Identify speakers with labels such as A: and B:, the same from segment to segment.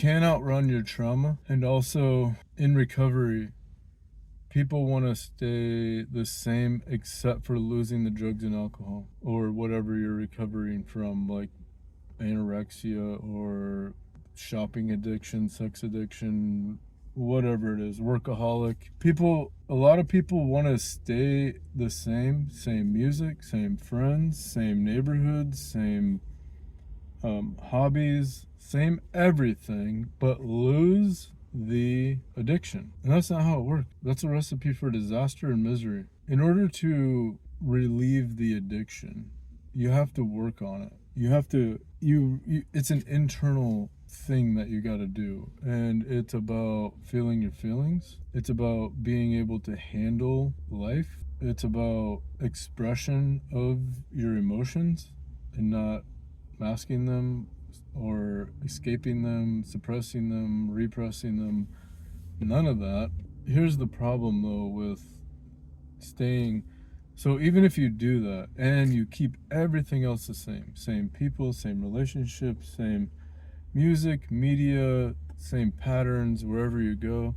A: can't outrun your trauma. And also, in recovery, people want to stay the same except for losing the drugs and alcohol or whatever you're recovering from, like anorexia or shopping addiction, sex addiction, whatever it is, workaholic. A lot of people want to stay the same music, same friends, same neighborhoods, same hobbies, same everything, but lose the addiction. And that's not how it works. That's a recipe for disaster and misery. In order to relieve the addiction, you have to work on it. You have to, it's an internal thing that you got to do. And it's about feeling your feelings. It's about being able to handle life. It's about expression of your emotions and not masking them or escaping them, suppressing them, repressing them. None of that. Here's the problem though with staying. So even if you do that and you keep everything else the same people, same relationships, same music, media, same patterns wherever you go,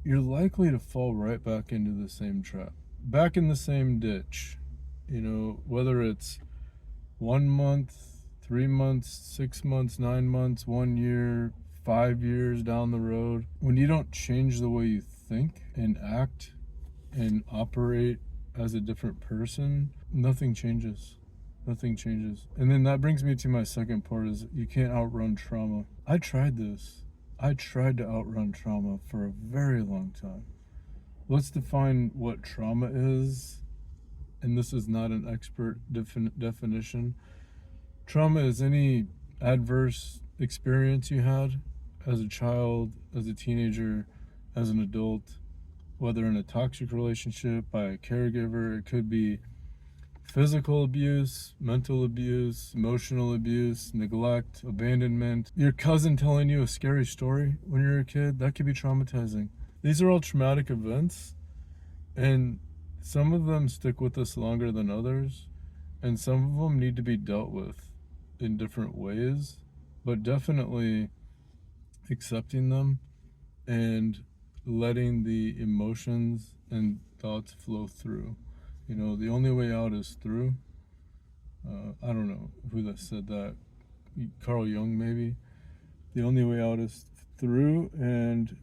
A: you're likely to fall right back into the same trap, back in the same ditch. Whether it's 1 month, 3 months, 6 months, 9 months, 1 year, 5 years down the road, when you don't change the way you think and act and operate as a different person, nothing changes. Nothing changes. And then that brings me to my second part is you can't outrun trauma. I tried this. I tried to outrun trauma for a very long time. Let's define what trauma is. And this is not an expert definition. Trauma is any adverse experience you had as a child, as a teenager, as an adult, whether in a toxic relationship, by a caregiver. It could be physical abuse, mental abuse, emotional abuse, neglect, abandonment. Your cousin telling you a scary story when you're a kid, that could be traumatizing. These are all traumatic events, and some of them stick with us longer than others, and some of them need to be dealt with in different ways, but definitely accepting them and letting the emotions and thoughts flow through. The only way out is through. I don't know who that said that. Carl Jung, maybe. The only way out is through. And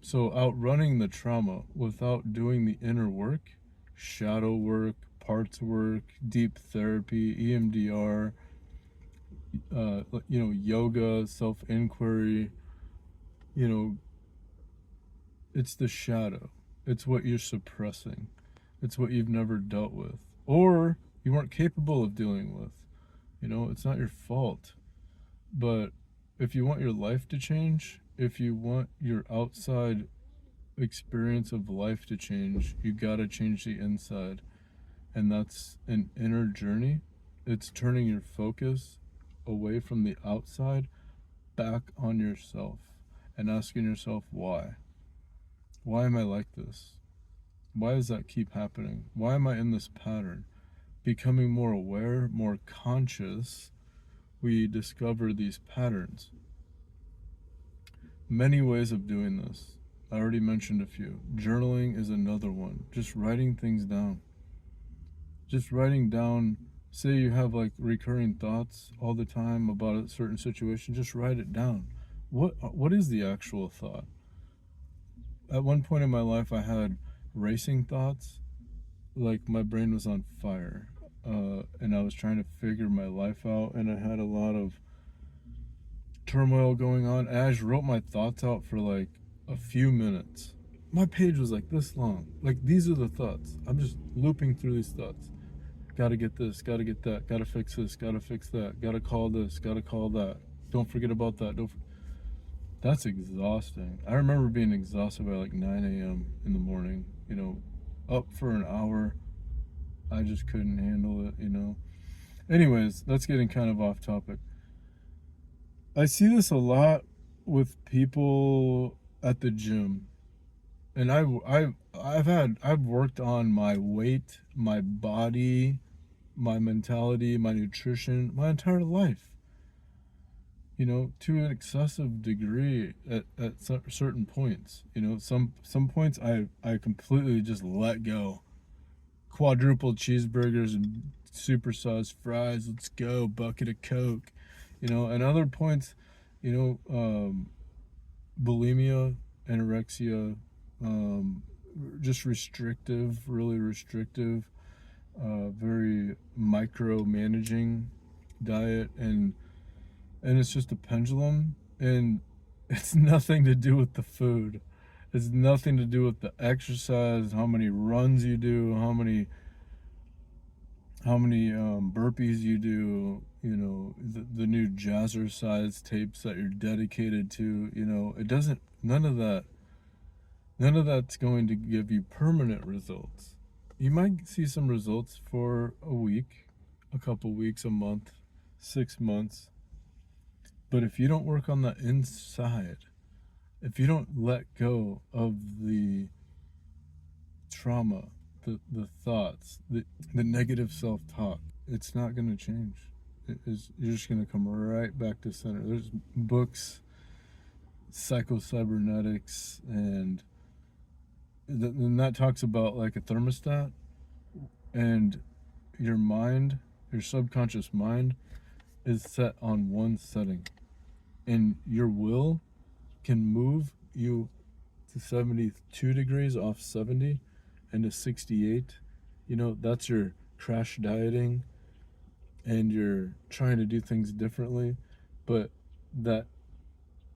A: so outrunning the trauma without doing the inner work, shadow work, parts work, deep therapy, EMDR, yoga, self-inquiry, it's the shadow. It's what you're suppressing. It's what you've never dealt with, or you weren't capable of dealing with. It's not your fault. But if you want your life to change, if you want your outside experience of life to change, you gotta change the inside. And that's an inner journey. It's turning your focus away from the outside back on yourself and asking yourself why. Why am I like this? Why does that keep happening? Why am I in this pattern? Becoming more aware, more conscious, we discover these patterns. Many ways of doing this. I already mentioned a few. Journaling is another one. Just writing things down. Just writing down, say you have like recurring thoughts all the time about a certain situation, just write it down. What is the actual thought? At one point in my life, I had racing thoughts, like my brain was on fire, and I was trying to figure my life out, and I had a lot of turmoil going on. And I just wrote my thoughts out for like a few minutes. My page was like this long. Like, these are the thoughts. I'm just looping through these thoughts. Gotta get this, gotta get that, gotta fix this, gotta fix that, gotta call this, gotta call that. Don't forget about that. That's exhausting. I remember being exhausted by like 9 a.m. in the morning, up for an hour. I just couldn't handle it. Anyways, that's getting kind of off topic. I see this a lot with people at the gym. And I've worked on my weight, my body, my mentality, my nutrition, my entire life. to an excessive degree at certain points. Some points I completely just let go. Quadruple cheeseburgers and supersized fries. Let's go. Bucket of Coke. And other points, you bulimia, anorexia, just restrictive, really restrictive, very micromanaging diet, and it's just a pendulum, and it's nothing to do with the food. It's nothing to do with the exercise, how many runs you do, how many burpees you do, the new jazzercise tapes that you're dedicated to. It doesn't, none of that's going to give you permanent results. You might see some results for a week, a couple weeks, a month, 6 months. But if you don't work on the inside, if you don't let go of the trauma, the thoughts, the negative self-talk, it's not going to change. You're just going to come right back to center. There's books, psycho-cybernetics, and that talks about like a thermostat, and your mind, your subconscious mind, is set on one setting, and your will can move you to 72 degrees off 70 and to 68. That's your crash dieting, and you're trying to do things differently, but that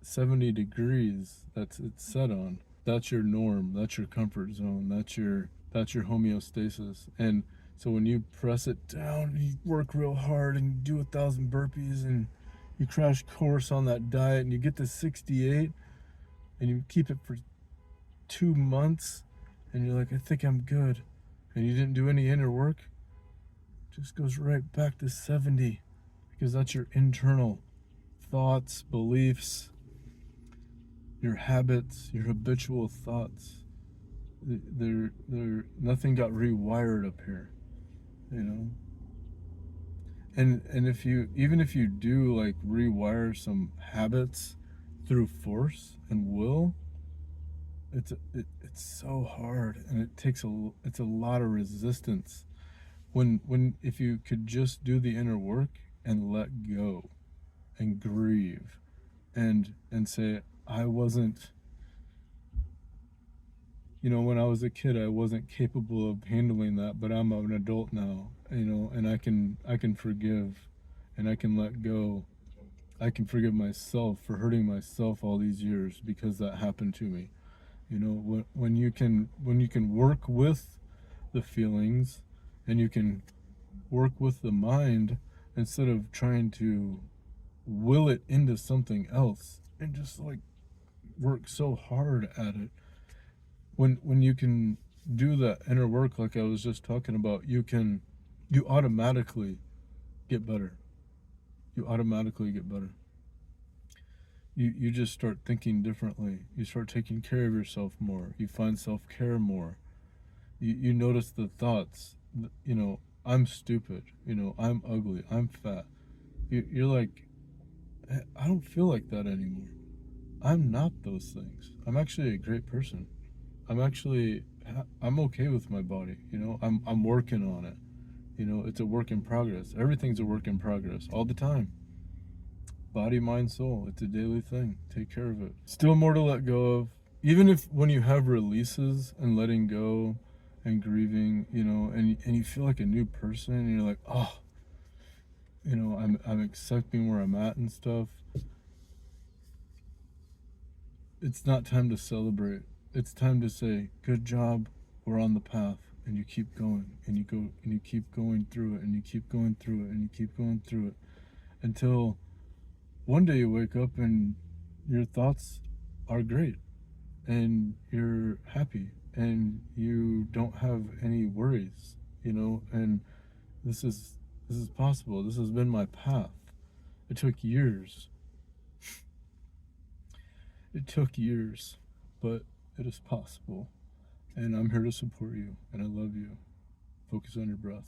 A: 70 degrees that's it's set on, that's your norm, that's your comfort zone, that's your homeostasis. And so when you press it down, you work real hard and you do 1,000 burpees and you crash course on that diet and you get to 68 and you keep it for 2 months and you're like, I think I'm good, and you didn't do any inner work, it just goes right back to 70, because that's your internal thoughts, beliefs, your habits, your habitual thoughts. They're nothing got rewired up here, and if you do like rewire some habits through force and will, it's so hard, and it's a lot of resistance. If you could just do the inner work and let go and grieve and say, I wasn't, when I was a kid, I wasn't capable of handling that, but I'm an adult now, and I can forgive, and I can let go. I can forgive myself for hurting myself all these years because that happened to me. When you can work with the feelings, and you can work with the mind instead of trying to will it into something else and just like work so hard at it. When you can do that inner work, like I was just talking about, you automatically get better. You automatically get better. You just start thinking differently. You start taking care of yourself more. You find self-care more. You notice the thoughts. I'm stupid. I'm ugly. I'm fat. You're like, I don't feel like that anymore. I'm not those things. I'm actually a great person. I'm okay with my body. I'm working on it. It's a work in progress. Everything's a work in progress all the time. Body, mind, soul. It's a daily thing. Take care of it. Still more to let go of. Even if when you have releases and letting go and grieving, and you feel like a new person, and you're like, oh, I'm accepting where I'm at and stuff. It's not time to celebrate. It's time to say, good job, we're on the path, and you keep going, and you keep going through it, and you keep going through it, and you keep going through it, until one day you wake up and your thoughts are great, and you're happy, and you don't have any worries, and this is possible. This has been my path. It took years. It took years, but it is possible. And I'm here to support you, and I love you. Focus on your breath.